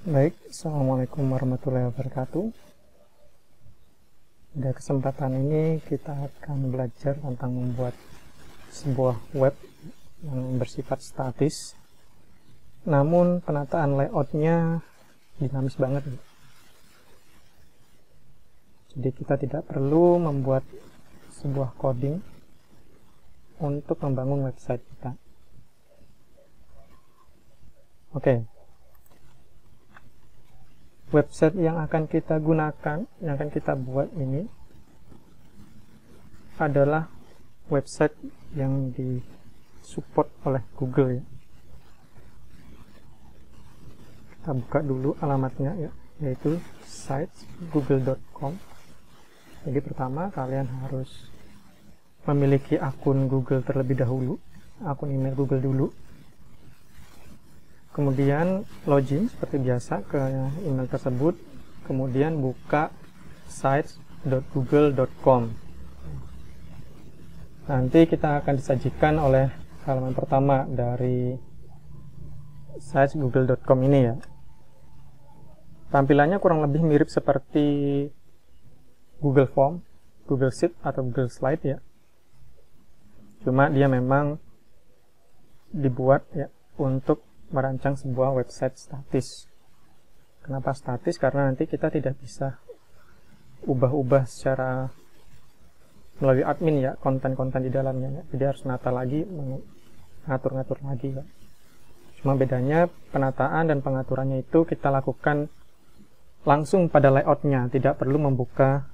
Baik, Assalamualaikum warahmatullahi wabarakatuh. Pada kesempatan ini kita akan belajar tentang membuat sebuah web yang bersifat statis, namun penataan layoutnya dinamis banget. Jadi kita tidak perlu membuat sebuah coding untuk membangun website kita. Oke. Website yang akan kita gunakan, yang akan kita buat ini adalah website yang disupport oleh Google ya. Kita buka dulu alamatnya ya, yaitu sites.google.com. Jadi pertama kalian harus memiliki akun Google terlebih dahulu, akun email Google dulu. Kemudian login seperti biasa ke email tersebut, kemudian buka sites.google.com. Nanti kita akan disajikan oleh halaman pertama dari sites.google.com ini ya. Tampilannya kurang lebih mirip seperti Google Form, Google Sheet atau Google Slide ya. Cuma dia memang dibuat ya untuk merancang sebuah website statis. Kenapa statis? Karena nanti kita tidak bisa ubah-ubah secara melalui admin ya, konten-konten di dalamnya ya. Jadi harus nata lagi, ngatur-ngatur lagi ya. Cuma bedanya penataan dan pengaturannya itu kita lakukan langsung pada layoutnya, tidak perlu membuka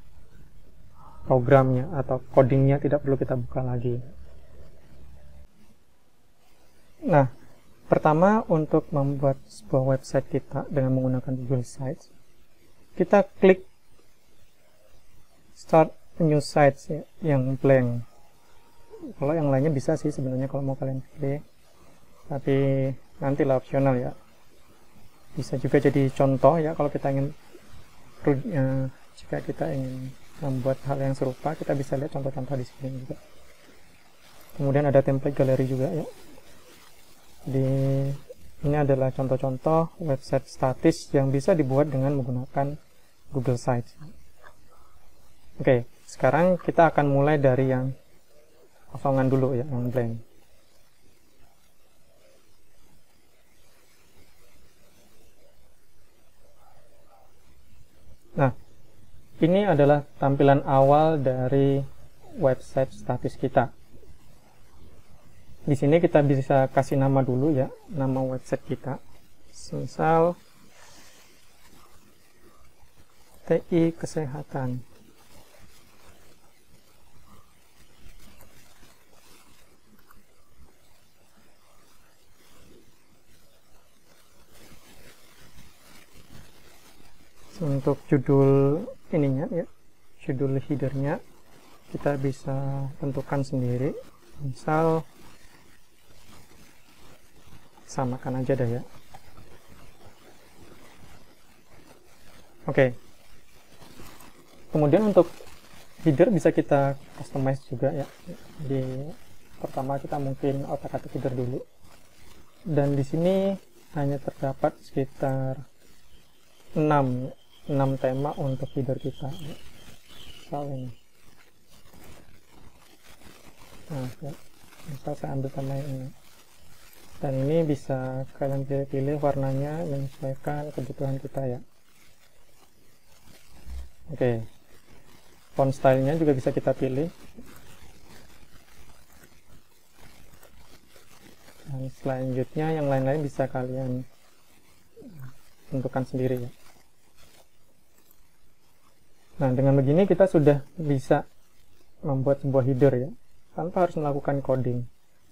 programnya atau codingnya, tidak perlu kita buka lagi. Nah, pertama, untuk membuat sebuah website kita dengan menggunakan Google Sites, kita klik Start New Sites ya, yang blank. Kalau yang lainnya bisa sih sebenarnya kalau mau kalian pilih, tapi nantilah opsional ya. Bisa juga jadi contoh ya kalau kita ingin, jika kita ingin membuat hal yang serupa, kita bisa lihat contoh-contoh di sini juga. Kemudian ada template galeri juga ya. Ini adalah contoh-contoh website statis yang bisa dibuat dengan menggunakan Google Sites. Oke, sekarang kita akan mulai dari yang kosongan dulu ya, yang blank. Nah, ini adalah tampilan awal dari website statis kita. Di sini kita bisa kasih nama dulu ya, nama website kita. Misal TI Kesehatan. Untuk judul ininya ya, judul headernya kita bisa tentukan sendiri. Misal samakan aja dah ya. Oke. Kemudian untuk header bisa kita customize juga ya. Di pertama kita mungkin otak-atik header dulu. Dan di sini hanya terdapat sekitar 6 tema untuk header kita. Misal ini. Nah, ya. Misal saya ambil tema ini. Dan ini bisa kalian pilih warnanya menyesuaikan kebutuhan kita ya. Oke. Font stylenya juga bisa kita pilih. Dan selanjutnya yang lain-lain bisa kalian tentukan sendiri ya. Nah, dengan begini kita sudah bisa membuat sebuah header ya, tanpa harus melakukan coding.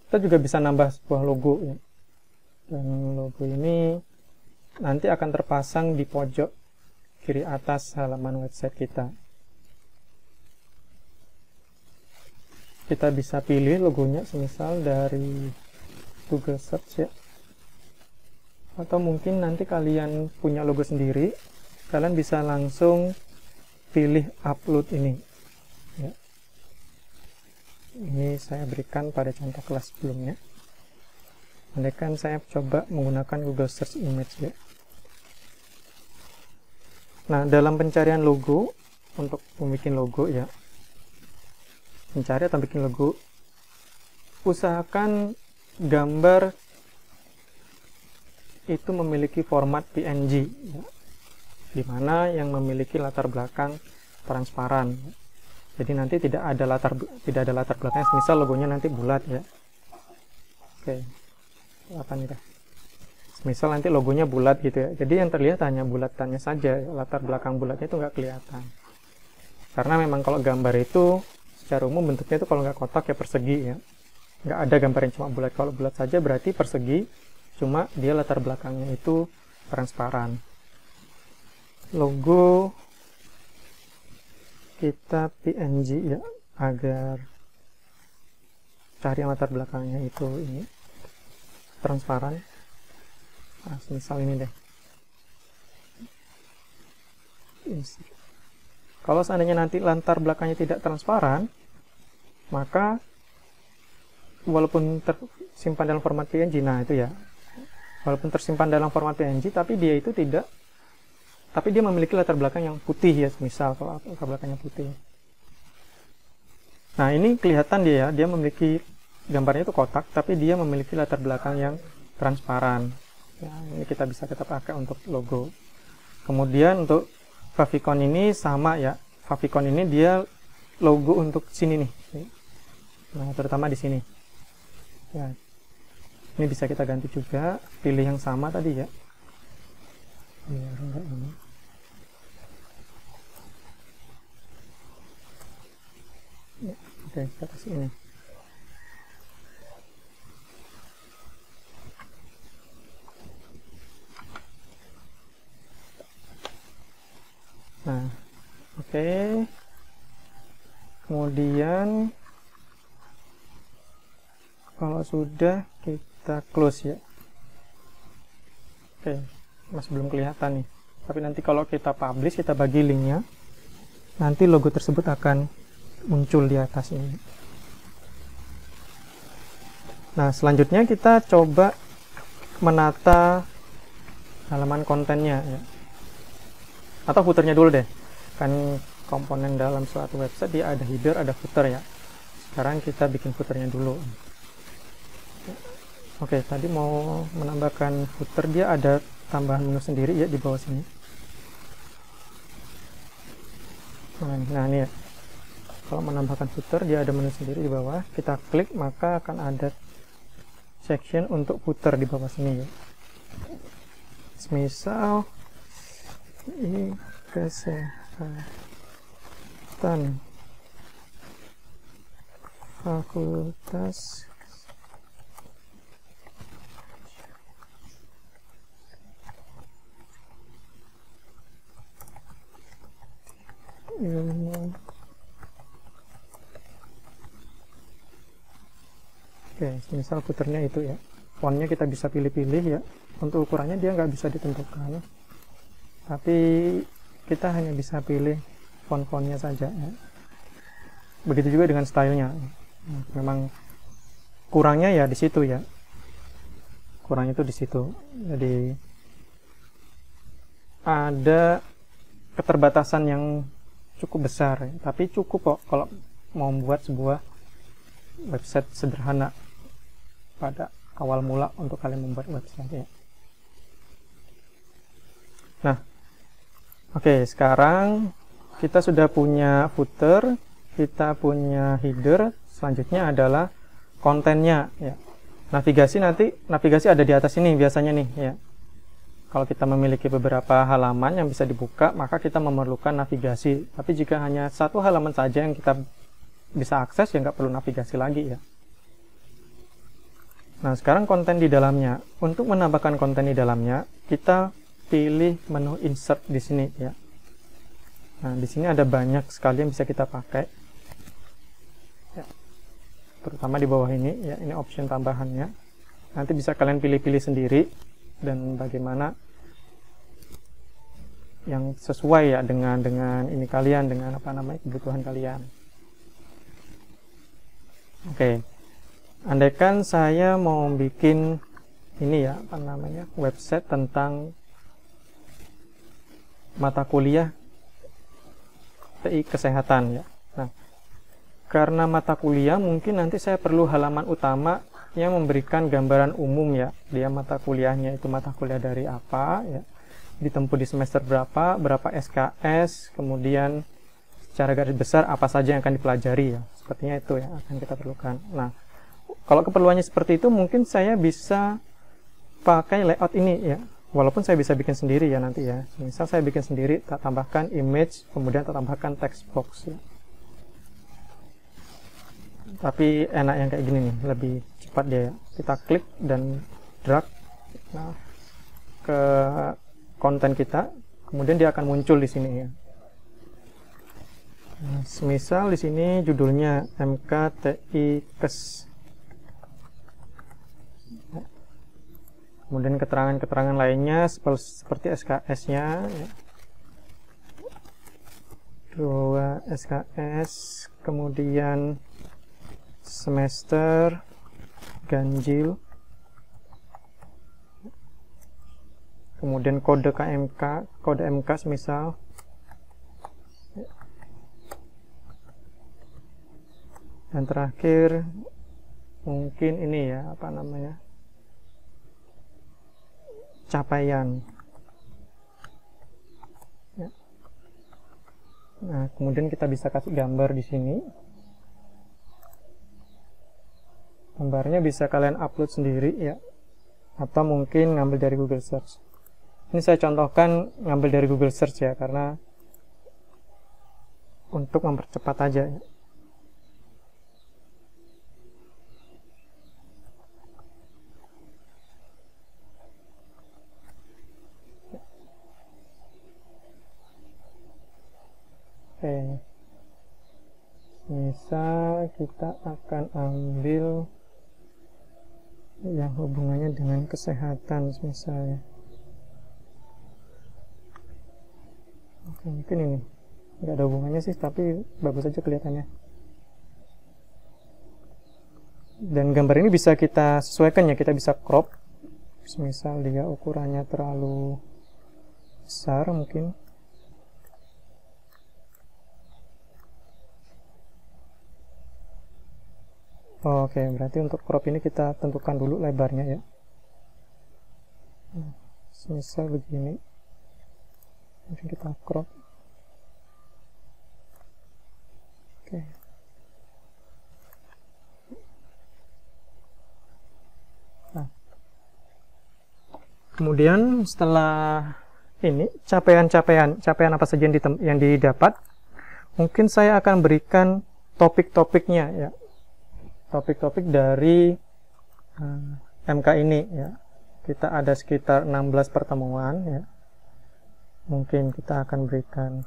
Kita juga bisa nambah sebuah logo ya. Dan logo ini nanti akan terpasang di pojok kiri atas halaman website kita. Kita bisa pilih logonya semisal dari Google Search ya. Atau mungkin nanti kalian punya logo sendiri, kalian bisa langsung pilih upload ini ya. Ini saya berikan pada contoh kelas sebelumnya. Andaikan saya coba menggunakan Google Search Image ya. Nah, dalam pencarian logo, untuk membuat logo ya, mencari atau bikin logo, usahakan gambar itu memiliki format PNG ya, dimana yang memiliki latar belakang transparan. Jadi nanti tidak ada latar belakang, misal logonya nanti bulat ya. Oke, apa nih dah? Misal nanti logonya bulat gitu ya. Jadi yang terlihat hanya bulatannya saja, latar belakang bulatnya itu nggak kelihatan. Karena memang kalau gambar itu secara umum bentuknya itu kalau nggak kotak ya persegi ya. Nggak ada gambar yang cuma bulat. Kalau bulat saja berarti persegi, cuma dia latar belakangnya itu transparan. Logo kita PNG ya, agar cari latar belakangnya itu ini transparan. Nah, misal ini deh. Kalau seandainya nanti latar belakangnya tidak transparan, maka walaupun tersimpan dalam format PNG, nah itu ya, walaupun tersimpan dalam format PNG, tapi dia memiliki latar belakang yang putih ya, misal kalau latar belakangnya putih. Nah, ini kelihatan dia memiliki gambarnya itu kotak, tapi dia memiliki latar belakang yang transparan. Ya, ini kita pakai untuk logo. Kemudian untuk favicon ini sama ya. Favicon ini dia logo untuk sini nih. Nah, terutama di sini. Ya. Ini bisa kita ganti juga, pilih yang sama tadi ya. Biar enggak ini. Ya, oke, kita kasih ini. Nah, oke. Kemudian kalau sudah kita close ya. Oke, masih belum kelihatan nih. Tapi nanti kalau kita publish, kita bagi linknya, nanti logo tersebut akan muncul di atas ini. Nah, selanjutnya kita coba menata halaman kontennya ya. Atau footernya dulu deh, kan komponen dalam suatu website dia ada header, ada footer ya. Sekarang kita bikin footernya dulu. Oke, tadi mau menambahkan footer, dia ada tambahan menu sendiri ya di bawah sini. Nah ini ya, kalau menambahkan footer dia ada menu sendiri di bawah. Kita klik maka akan ada section untuk footer di bawah sini ya. Misal ini kesehatan fakultas ilmu. Oke, misal footernya itu ya, fontnya kita bisa pilih-pilih ya. Untuk ukurannya dia nggak bisa ditentukan, tapi kita hanya bisa pilih font-fontnya saja ya. Begitu juga dengan stylenya. Memang kurangnya ya di situ ya, kurangnya itu di situ. Jadi ada keterbatasan yang cukup besar ya. Tapi cukup kok kalau mau membuat sebuah website sederhana pada awal mula untuk kalian membuat website ya. Nah, oke, sekarang kita sudah punya footer, kita punya header, selanjutnya adalah kontennya ya. Navigasi ada di atas ini biasanya nih ya. Kalau kita memiliki beberapa halaman yang bisa dibuka, maka kita memerlukan navigasi. Tapi jika hanya satu halaman saja yang kita bisa akses, ya nggak perlu navigasi lagi ya. Nah, sekarang konten di dalamnya. Untuk menambahkan konten di dalamnya, kita pilih menu insert di sini ya. Nah, di sini ada banyak sekali yang bisa kita pakai. Ya. Terutama di bawah ini ya, ini option tambahannya. Nanti bisa kalian pilih-pilih sendiri dan bagaimana yang sesuai ya dengan ini kalian, dengan apa namanya kebutuhan kalian. Oke. Andaikan saya mau bikin ini ya, apa namanya, website tentang mata kuliah TI Kesehatan ya. Nah, karena mata kuliah mungkin nanti saya perlu halaman utama yang memberikan gambaran umum ya. Dia mata kuliahnya itu mata kuliah dari apa ya, ditempuh di semester berapa SKS, kemudian secara garis besar apa saja yang akan dipelajari ya. Sepertinya itu ya akan kita perlukan. Nah, kalau keperluannya seperti itu mungkin saya bisa pakai layout ini ya. Walaupun saya bisa bikin sendiri ya nanti ya. Misal saya bikin sendiri, tak tambahkan image, kemudian tak tambahkan text box ya. Tapi enak yang kayak gini nih, lebih cepat dia ya. Kita klik dan drag ke konten kita, kemudian dia akan muncul di sini ya. Nah, semisal di sini judulnya MKTI Kes. Kemudian keterangan-keterangan lainnya seperti SKS-nya ya. 2 SKS, kemudian semester, ganjil, kemudian kode KMK, kode MK semisal. Dan terakhir mungkin ini ya, apa namanya, capaian ya. Nah, kemudian kita bisa kasih gambar di sini. Gambarnya bisa kalian upload sendiri ya, atau mungkin ngambil dari Google Search. Ini saya contohkan ngambil dari Google Search ya, karena untuk mempercepat aja ya. Oke, misal kita akan ambil yang hubungannya dengan kesehatan misalnya. Oke, mungkin ini nggak ada hubungannya sih, tapi bagus aja kelihatannya. Dan gambar ini bisa kita sesuaikan ya, kita bisa crop. Misal dia ukurannya terlalu besar mungkin. Oke, berarti untuk crop ini kita tentukan dulu lebarnya ya. Misal begini, mungkin kita crop. Oke. Nah, kemudian setelah ini capaian apa saja yang didapat, mungkin saya akan berikan topik-topiknya ya. Topik-topik dari MK ini ya. Kita ada sekitar 16 pertemuan ya. Mungkin kita akan berikan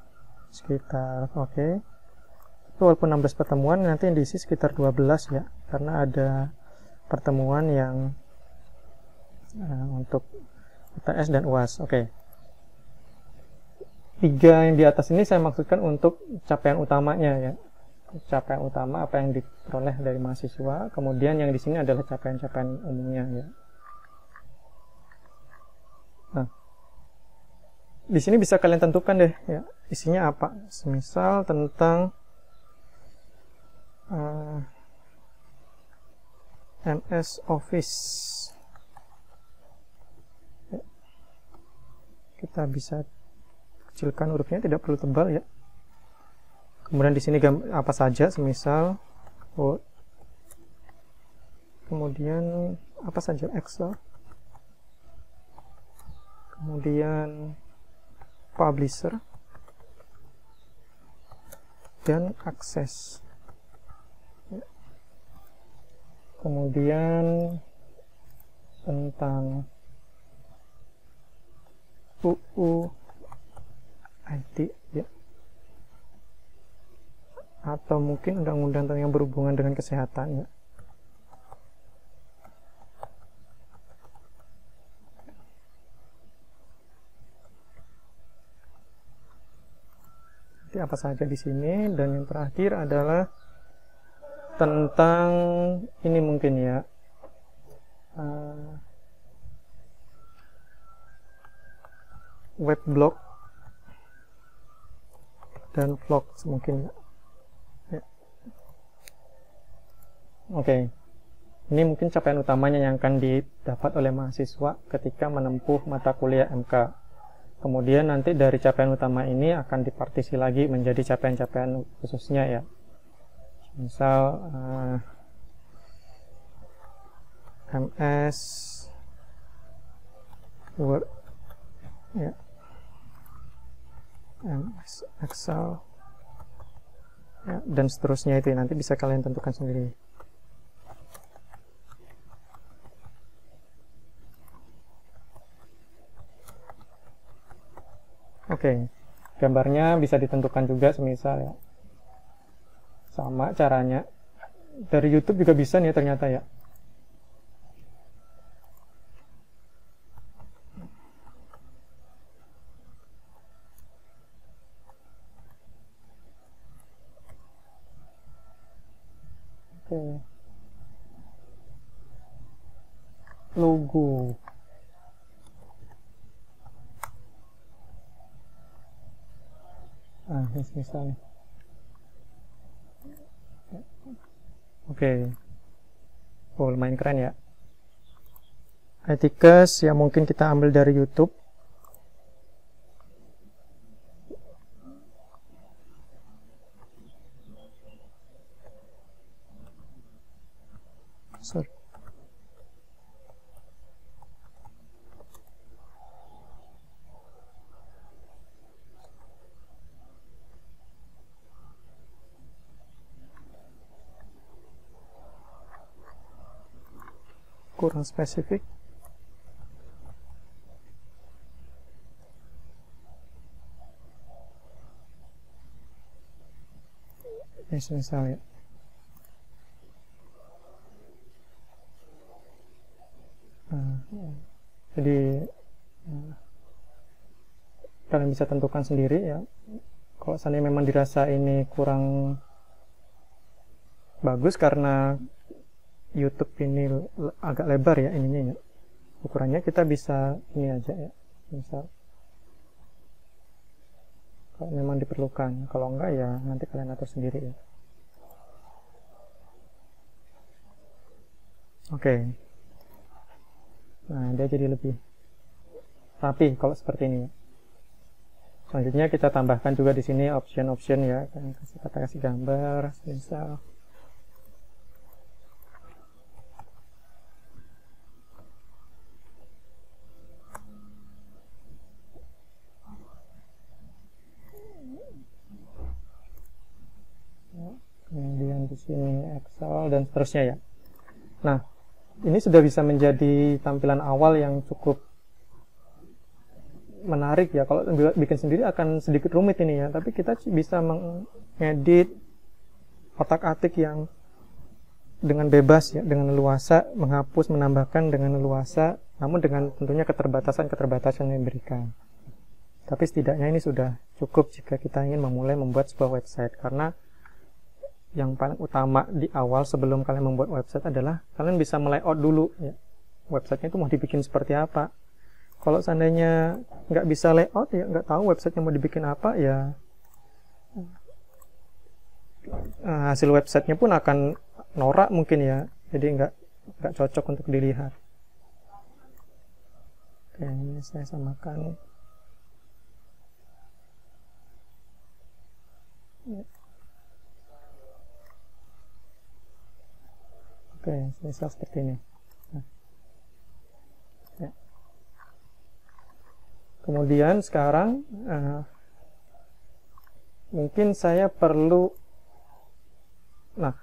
sekitar oke. Walaupun 16 pertemuan nanti yang diisi sekitar 12 ya, karena ada pertemuan yang untuk UTS dan UAS. Oke. 3 yang di atas ini saya maksudkan untuk capaian utamanya ya. Capaian utama apa yang diperoleh dari mahasiswa, kemudian yang di sini adalah capaian-capaian umumnya ya. Nah, di sini bisa kalian tentukan deh ya, isinya apa. Semisal tentang MS Office ya. Kita bisa kecilkan hurufnya, tidak perlu tebal ya. Kemudian di sini apa saja, semisal Word, kemudian apa saja Excel, kemudian Publisher dan Akses. Kemudian tentang UU IT ya, atau mungkin undang-undang yang berhubungan dengan kesehatan ya. Jadi apa saja di sini, dan yang terakhir adalah tentang ini mungkin ya, web blog dan vlog mungkin ya. Oke. Ini mungkin capaian utamanya yang akan didapat oleh mahasiswa ketika menempuh mata kuliah MK. Kemudian nanti dari capaian utama ini akan dipartisi lagi menjadi capaian-capaian khususnya ya. Misal MS Word ya, MS Excel ya, dan seterusnya itu nanti bisa kalian tentukan sendiri. Oke, gambarnya bisa ditentukan juga semisal ya. Sama caranya. Dari YouTube juga bisa nih ternyata ya. Oke. Logo. Ini misalnya. Oke. Oh, lumayan keren ya. Etiquette yang mungkin kita ambil dari YouTube. Sorry. Kurang spesifik. Misalnya. Jadi kalian bisa tentukan sendiri ya. Kalau seandainya memang dirasa ini kurang bagus karena YouTube ini agak lebar ya ininya ya, ukurannya kita bisa ini aja ya, misal kalau memang diperlukan, kalau enggak ya nanti kalian atur sendiri ya. Oke. Nah, dia jadi lebih rapi kalau seperti ini ya. Selanjutnya kita tambahkan juga di sini option-option ya, kasih gambar misal. Kemudian di sini Excel dan seterusnya ya. Nah, ini sudah bisa menjadi tampilan awal yang cukup menarik ya. Kalau bikin sendiri akan sedikit rumit ini ya, tapi kita bisa mengedit otak-atik yang dengan bebas ya, dengan leluasa, menghapus, menambahkan dengan leluasa, namun dengan tentunya keterbatasan yang diberikan. Tapi setidaknya ini sudah cukup jika kita ingin memulai membuat sebuah website, karena yang paling utama di awal sebelum kalian membuat website adalah kalian bisa melayout dulu ya, websitenya itu mau dibikin seperti apa. Kalau seandainya nggak bisa layout ya, nggak tahu websitenya mau dibikin apa ya, hasil websitenya pun akan norak mungkin ya, jadi nggak cocok untuk dilihat. Oke, ini saya samakan ya. Oke, misal seperti ini. Nah, ya. Kemudian sekarang mungkin saya perlu, nah,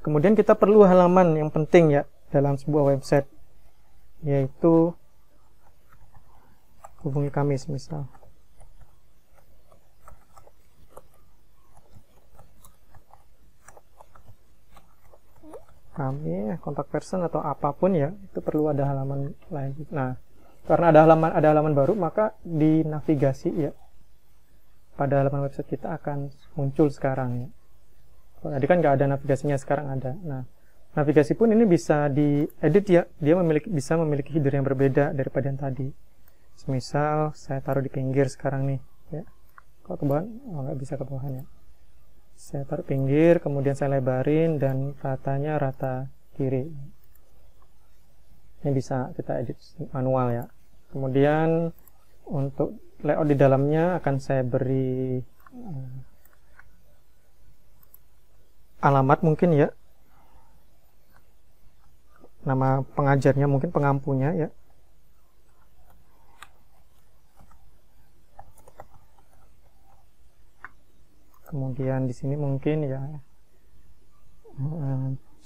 kemudian kita perlu halaman yang penting ya dalam sebuah website, yaitu hubungi kami misal. Kami, kontak person atau apapun ya, itu perlu ada halaman lain. Nah, karena ada halaman baru, maka di navigasi ya, pada halaman website kita akan muncul sekarang ya. Tadi kan nggak ada navigasinya, sekarang ada. Nah, navigasi pun ini bisa diedit ya, dia bisa memiliki header yang berbeda daripada yang tadi. Misal saya taruh di pinggir sekarang nih ya. Kalau ke bawah, oh, nggak bisa ke bawah ya. Saya taruh pinggir, kemudian saya lebarin dan ratanya rata kiri. Ini bisa kita edit manual ya. Kemudian untuk layout di dalamnya akan saya beri alamat mungkin ya. Nama pengajarnya mungkin pengampunya ya. Kemudian di sini mungkin ya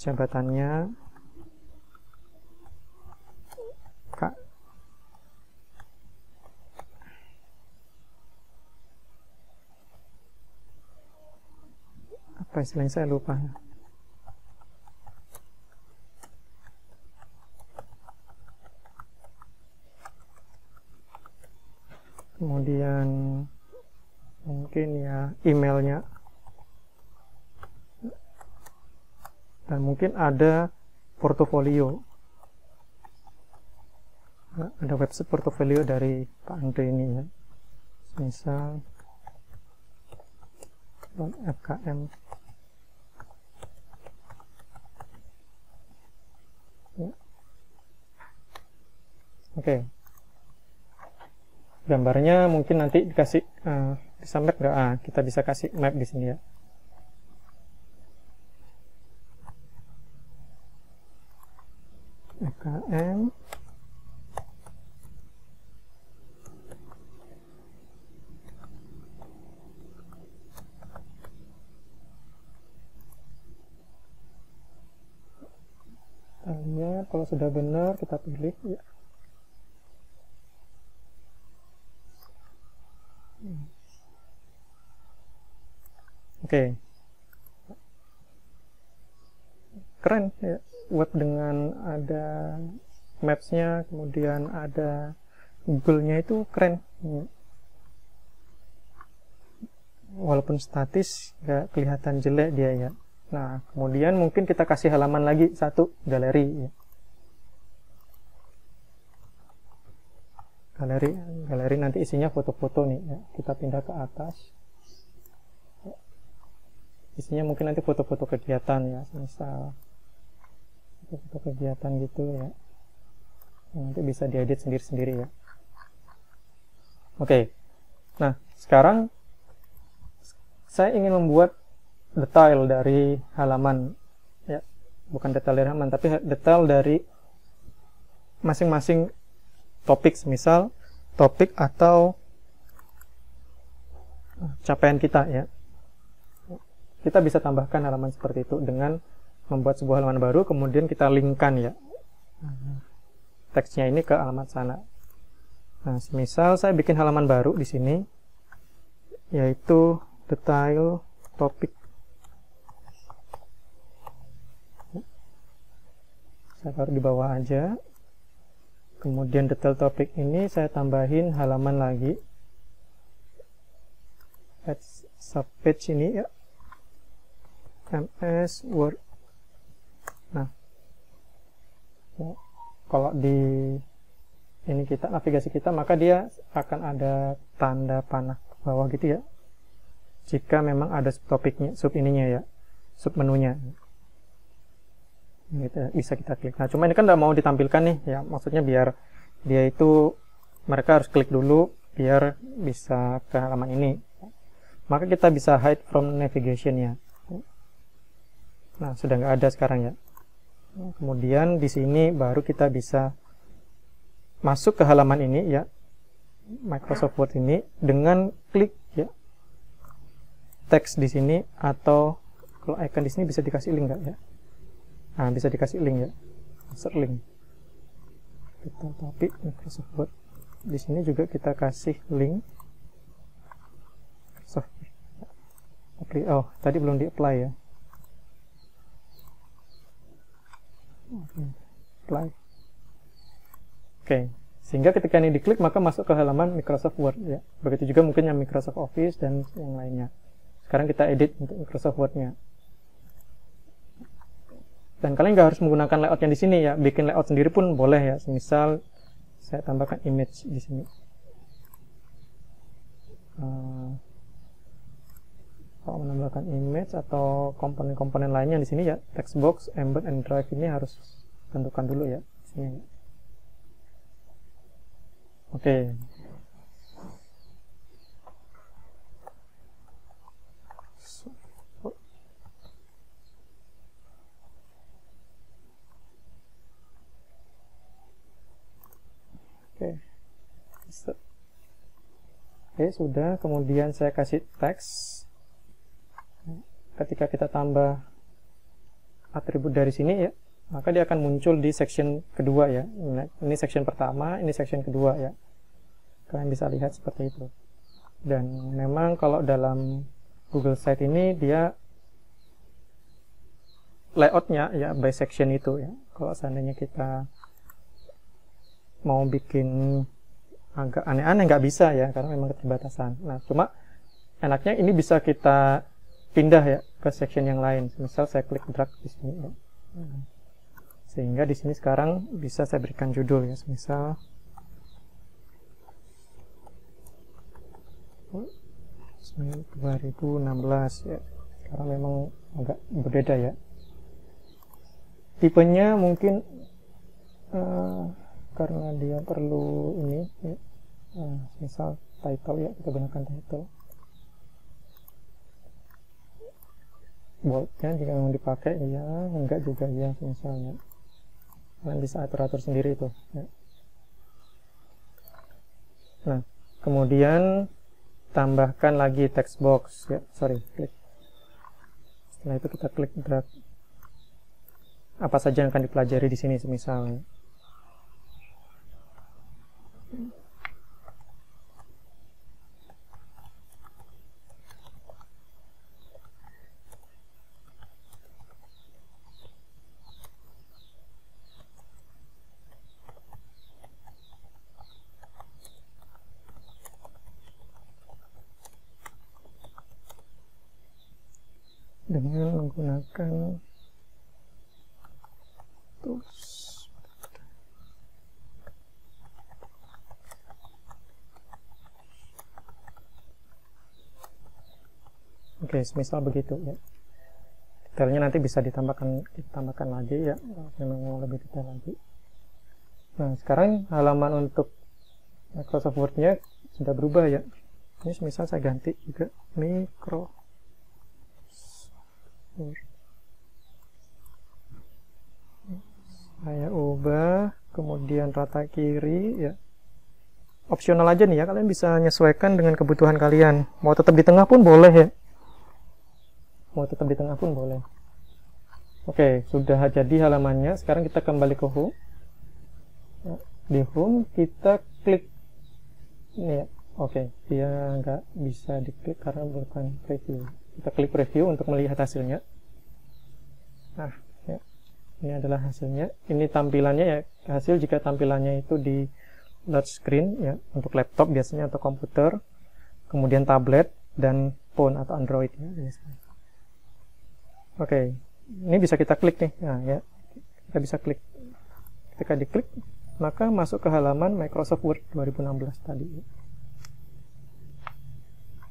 jabatannya Kak. Apa istilahnya saya lupa ya. Kemudian mungkin ya emailnya, dan mungkin ada portofolio, nah, ada website portofolio dari Pak Andre ini ya, misal FKM ya. Oke. Gambarnya mungkin nanti dikasih bisa map nggak? Kita bisa kasih map di sini ya. FKM kita lihat kalau sudah benar kita pilih ya. Oke. Keren ya, web dengan ada maps-nya, kemudian ada Google-nya, itu keren. Walaupun statis nggak kelihatan jelek dia ya. Nah, kemudian mungkin kita kasih halaman lagi satu, galeri ya. Galeri nanti isinya foto-foto nih ya. Kita pindah ke atas. Isinya mungkin nanti foto-foto kegiatan ya, misal foto-foto kegiatan gitu ya. Nanti bisa diedit sendiri-sendiri ya. Oke. Nah, sekarang saya ingin membuat detail dari halaman ya. Bukan detail dari halaman, tapi detail dari masing-masing topik, misal topik atau capaian kita ya. Kita bisa tambahkan halaman seperti itu dengan membuat sebuah halaman baru, kemudian kita linkkan ya teksnya ini ke alamat sana. Nah, misal saya bikin halaman baru di sini, yaitu detail topik. Saya taruh di bawah aja. Kemudian detail topik ini saya tambahin halaman lagi. Add subpage ini ya. MS Word. Nah, ya, kalau di ini kita navigasi kita, maka dia akan ada tanda panah ke bawah gitu ya. Jika memang ada subtopiknya, sub ininya ya, sub menunya. Gitu, bisa kita klik. Nah, cuma ini kan nggak mau ditampilkan nih ya, maksudnya biar dia itu mereka harus klik dulu biar bisa ke halaman ini. Maka kita bisa hide from navigation ya. Nah, sudah nggak ada sekarang ya. Kemudian di sini baru kita bisa masuk ke halaman ini ya, Microsoft Word ini, dengan klik ya teks di sini, atau kalau icon di sini bisa dikasih link nggak ya? Nah, bisa dikasih link ya, insert link. Kita topik Microsoft Word. Di sini juga kita kasih link Microsoft. Oh, tadi belum di apply ya. Apply. Oke, sehingga ketika ini diklik maka masuk ke halaman Microsoft Word ya. Begitu juga mungkin yang Microsoft Office dan yang lainnya. Sekarang kita edit untuk Microsoft Word-nya. Dan kalian nggak harus menggunakan layout yang di sini ya, bikin layout sendiri pun boleh ya. Misal saya tambahkan image di sini. menggunakan image atau komponen-komponen lainnya di sini ya, text box, embed, and drive ini harus tentukan dulu ya di sini. Oke. Oke, sudah. Kemudian saya kasih teks. Ketika kita tambah atribut dari sini ya, maka dia akan muncul di section kedua ya. Ini section pertama, ini section kedua ya. Kalian bisa lihat seperti itu. Dan memang kalau dalam Google Site ini dia layoutnya ya by section itu ya. Kalau seandainya kita mau bikin agak aneh-aneh nggak bisa ya, karena memang keterbatasan. Nah, cuma enaknya ini bisa kita pindah ya ke section yang lain. Misal saya klik drag di sini ya. Sehingga di sini sekarang bisa saya berikan judul ya, misal 2016 ya. Karena memang agak berbeda ya. Tipenya mungkin karena dia perlu ini ya. Misal title ya, kita gunakan title. Boldnya jika memang dipakai ya, enggak juga ya misalnya. Kalian bisa atur-atur sendiri itu ya. Nah, kemudian tambahkan lagi text box ya, klik. Setelah itu kita klik drag. Apa saja yang akan dipelajari di sini misalnya. Dengan menggunakan tools. Oke, semisal begitu ya. Detailnya nanti bisa ditambahkan lagi ya, memang mau lebih detail lagi. Nah, sekarang halaman untuk Microsoft Word-nya sudah berubah ya. Ini semisal saya ganti juga Microsoft. Saya ubah, kemudian rata kiri ya. Opsional aja nih ya, kalian bisa menyesuaikan dengan kebutuhan kalian. Mau tetap di tengah pun boleh ya. Oke, sudah jadi halamannya. Sekarang kita kembali ke home. Di home kita klik ini ya. Oke, dia nggak bisa diklik karena bukan preview. Kita klik preview untuk melihat hasilnya. Nah, ya. Ini adalah hasilnya. Ini tampilannya ya. Hasil jika tampilannya itu di large screen ya, untuk laptop biasanya atau komputer, kemudian tablet dan phone atau Android ya biasanya. Oke, ini bisa kita klik nih. Nah, ya. Kita bisa klik. Ketika diklik, maka masuk ke halaman Microsoft Word 2016 tadi.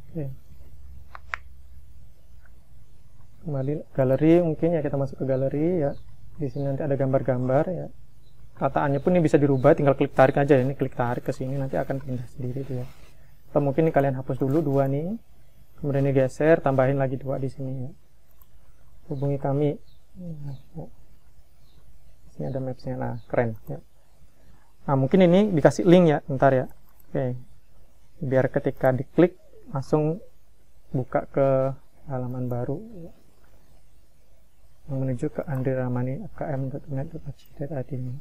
Oke. Kembali galeri, mungkin ya kita masuk ke galeri ya. Di sini nanti ada gambar-gambar ya. Rataannya pun ini bisa dirubah, tinggal klik tarik aja ya. Ini klik tarik ke sini nanti akan pindah sendiri tuh ya. Atau mungkin ini kalian hapus dulu 2 nih. Kemudian ini geser, tambahin lagi 2 di sini ya. Hubungi kami. Nah, ya. Ini ada maps-nya. Nah, keren ya. Nah, mungkin ini dikasih link ya, bentar ya. Oke. Biar ketika diklik langsung buka ke halaman baru ya. Menuju ke andriramani.km.net.id ini.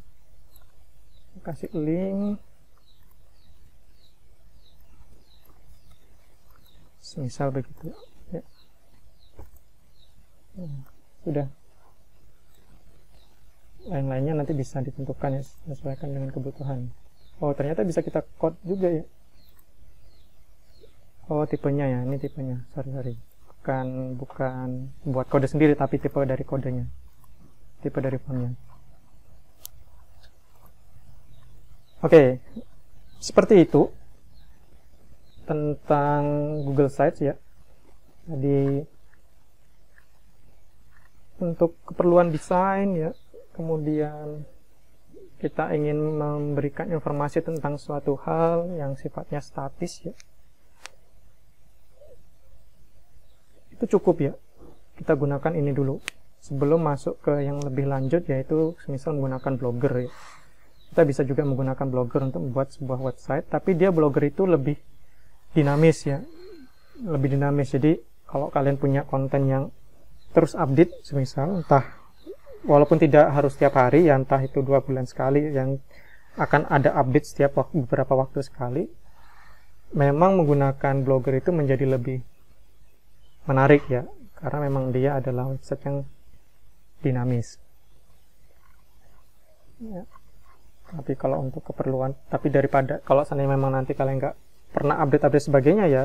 Kasih link. Misal begitu ya. Sudah. Lain-lainnya nanti bisa ditentukan ya, sesuaikan dengan kebutuhan. Oh, ternyata bisa kita code juga ya. Oh, tipenya ya, ini tipenya. Sorry. Bukan buat kode sendiri, tapi tipe dari kodenya, tipe dari fontnya. Oke, seperti itu tentang Google Sites ya. Jadi untuk keperluan desain ya, kemudian kita ingin memberikan informasi tentang suatu hal yang sifatnya statis ya, itu cukup ya, kita gunakan ini dulu sebelum masuk ke yang lebih lanjut, yaitu misal menggunakan Blogger ya. Kita bisa juga menggunakan Blogger untuk membuat sebuah website, tapi dia Blogger itu lebih dinamis ya, lebih dinamis. Jadi kalau kalian punya konten yang terus update, semisal entah walaupun tidak harus setiap hari ya, entah itu 2 bulan sekali, yang akan ada update setiap beberapa waktu sekali, memang menggunakan Blogger itu menjadi lebih menarik ya, karena memang dia adalah website yang dinamis ya. Tapi kalau untuk keperluan, tapi daripada kalau seandainya memang nanti kalian nggak pernah update sebagainya ya,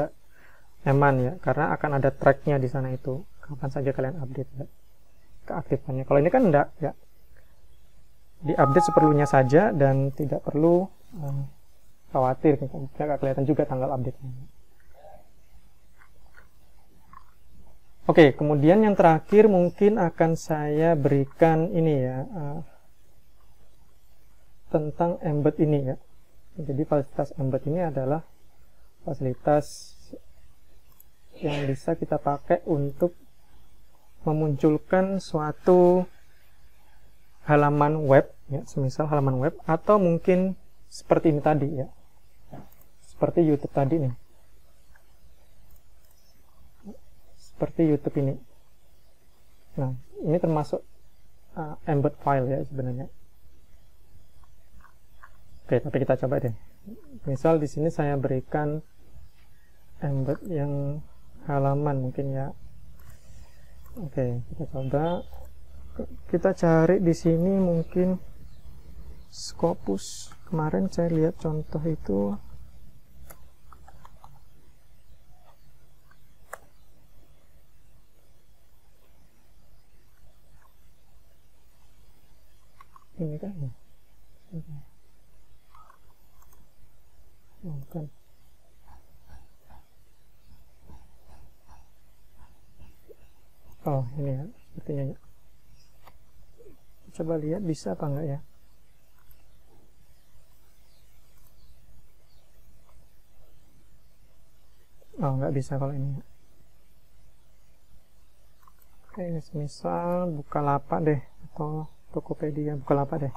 nyaman ya, karena akan ada tracknya di sana itu kapan saja kalian update ya, keaktifannya. Kalau ini kan enggak ya, diupdate seperlunya saja dan tidak perlu khawatir, nggak kelihatan juga tanggal update-nya. Oke, kemudian yang terakhir mungkin akan saya berikan ini ya, tentang embed ini ya. Jadi fasilitas embed ini adalah fasilitas yang bisa kita pakai untuk memunculkan suatu halaman web ya, semisal halaman web, atau mungkin seperti ini tadi ya, seperti YouTube tadi nih, seperti YouTube ini. Nah, ini termasuk embed file ya sebenarnya. Oke, tapi kita coba deh. Misal di sini saya berikan embed yang halaman mungkin ya. Oke, kita coba. Kita cari di sini mungkin Scopus. Kemarin saya lihat contoh itu. Ini kan ya. Bukan. Oh, ini ya, sepertinya ya. Coba lihat bisa apa enggak ya. Oh, enggak bisa kalau ini. Oke, misal Bukalapak deh, atau Tokopedia, Bukalapak deh.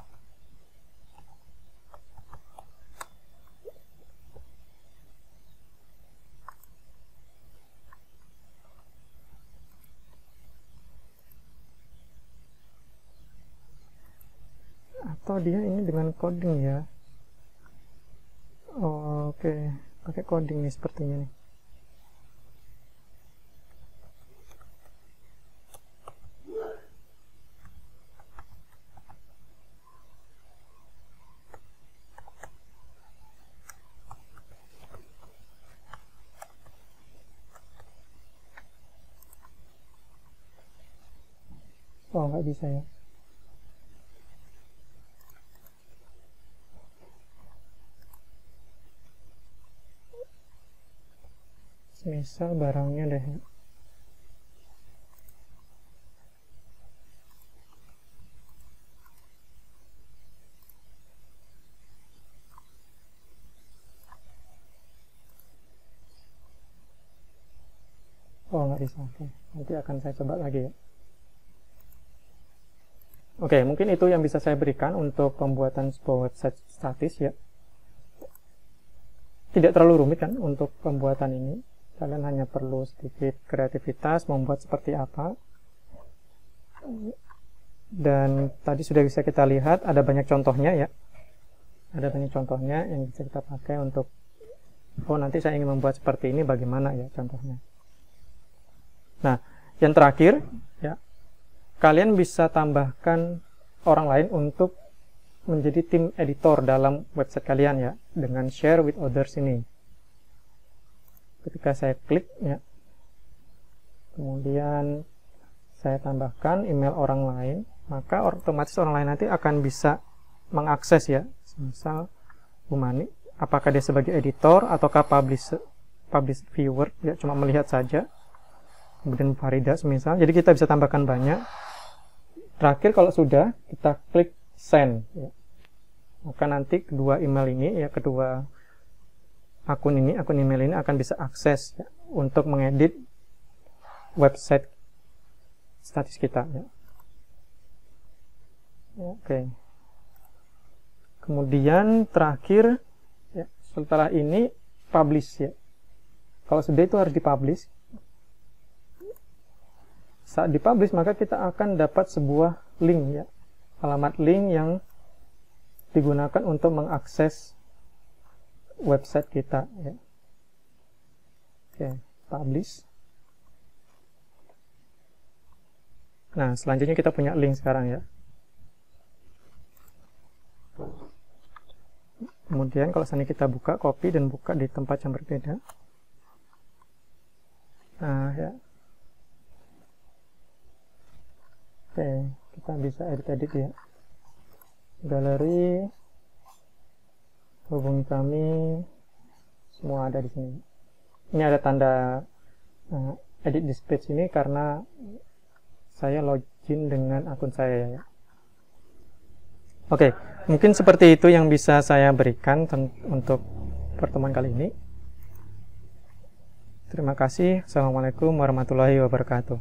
Atau dia ini dengan coding ya. Oh, oke, pakai coding nih sepertinya nih. Oh, nggak bisa ya. Misal barangnya deh. Oh, nggak bisa. Oke, nanti akan saya coba lagi ya. Oke, mungkin itu yang bisa saya berikan untuk pembuatan sebuah website statis ya. Tidak terlalu rumit kan untuk pembuatan ini. Kalian hanya perlu sedikit kreativitas membuat seperti apa. Dan tadi sudah bisa kita lihat ada banyak contohnya ya. Ada banyak contohnya yang bisa kita pakai untuk, oh nanti saya ingin membuat seperti ini, bagaimana ya contohnya. Nah, yang terakhir ya, kalian bisa tambahkan orang lain untuk menjadi tim editor dalam website kalian ya, dengan share with others ini. Ketika saya klik ya, kemudian saya tambahkan email orang lain, maka otomatis orang lain nanti akan bisa mengakses ya. Misal Bu Mani, apakah dia sebagai editor ataukah publish viewer ya, cuma melihat saja. Kemudian Farida semisal, jadi kita bisa tambahkan banyak. Terakhir kalau sudah, kita klik send ya. Maka nanti kedua email ini ya, kedua akun email ini akan bisa akses ya, untuk mengedit website status kita ya. Oke. Kemudian terakhir ya, setelah ini publish ya. Kalau sudah itu harus dipublish. Saat dipublish maka kita akan dapat sebuah link ya, alamat link yang digunakan untuk mengakses website kita ya. Oke, publish. Nah, selanjutnya kita punya link sekarang ya. Kemudian kalau misalnya kita buka, copy dan buka di tempat yang berbeda. Nah ya. Oke, kita bisa edit ya. Galeri, hubungi kami, semua ada di sini. Ini ada tanda edit this page ini karena saya login dengan akun saya ya. Oke, mungkin seperti itu yang bisa saya berikan untuk pertemuan kali ini. Terima kasih. Assalamualaikum warahmatullahi wabarakatuh.